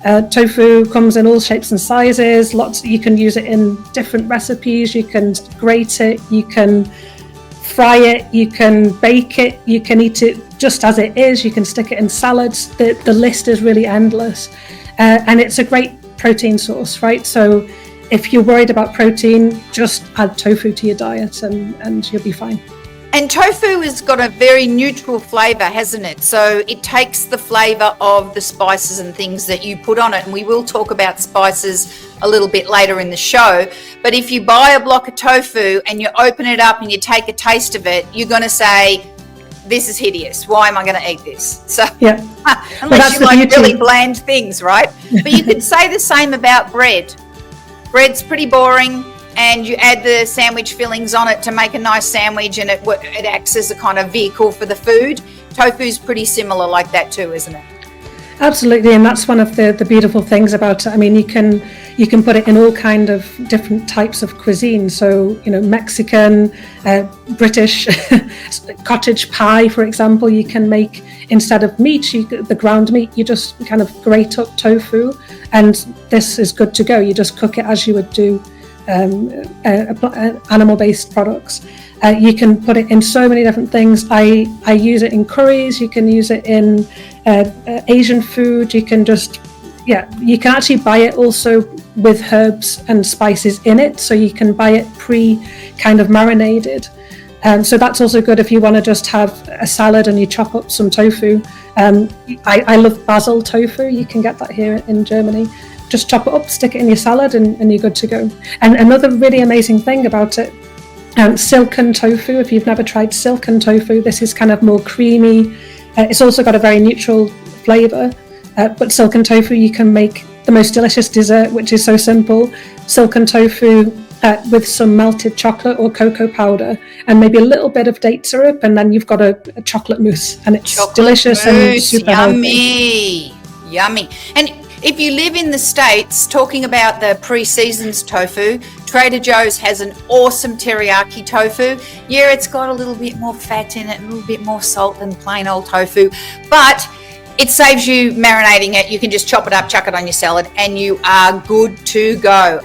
Tofu comes in all shapes and sizes. You can use it in different recipes. You can grate it, you can fry it, you can bake it, you can eat it just as it is, you can stick it in salads. The list is really endless. And it's a great protein source, right? So if you're worried about protein, just add tofu to your diet and you'll be fine. And tofu has got a very neutral flavour, hasn't it? So it takes the flavour of the spices and things that you put on it. And we will talk about spices a little bit later in the show. But if you buy a block of tofu and you open it up and you take a taste of it, you're going to say, this is hideous. Why am I going to eat this? So yeah. unless you like really bland things, right? But you could say the same about bread. Bread's pretty boring. And you add the sandwich fillings on it to make a nice sandwich, and it acts as a kind of vehicle for the food. Tofu's pretty similar like that too, isn't it? Absolutely, and that's one of the beautiful things about it. I mean, you can put it in all kind of different types of cuisine. So, Mexican, British, cottage pie, for example, you can make, instead of meat, the ground meat, you just kind of grate up tofu, and this is good to go. You just cook it as you would do animal-based products. You can put it in so many different things. I use it in curries. You can use it in Asian food. You can actually buy it also with herbs and spices in it. So you can buy it kind of marinated. So that's also good if you want to just have a salad and you chop up some tofu. I love basil tofu. You can get that here in Germany. Just chop it up, stick it in your salad, and you're good to go. And another really amazing thing about it, silken tofu. If you've never tried silken tofu, this is kind of more creamy. It's also got a very neutral flavour. But silken tofu, you can make the most delicious dessert, which is so simple. Silken tofu with some melted chocolate or cocoa powder and maybe a little bit of date syrup, and then you've got a chocolate mousse, and it's delicious and super yummy. healthy. Yummy. And if you live in the States, talking about the pre-seasoned tofu, Trader Joe's has an awesome teriyaki tofu. Yeah, it's got a little bit more fat in it, a little bit more salt than plain old tofu, but it saves you marinating it. You can just chop it up, chuck it on your salad, and you are good to go.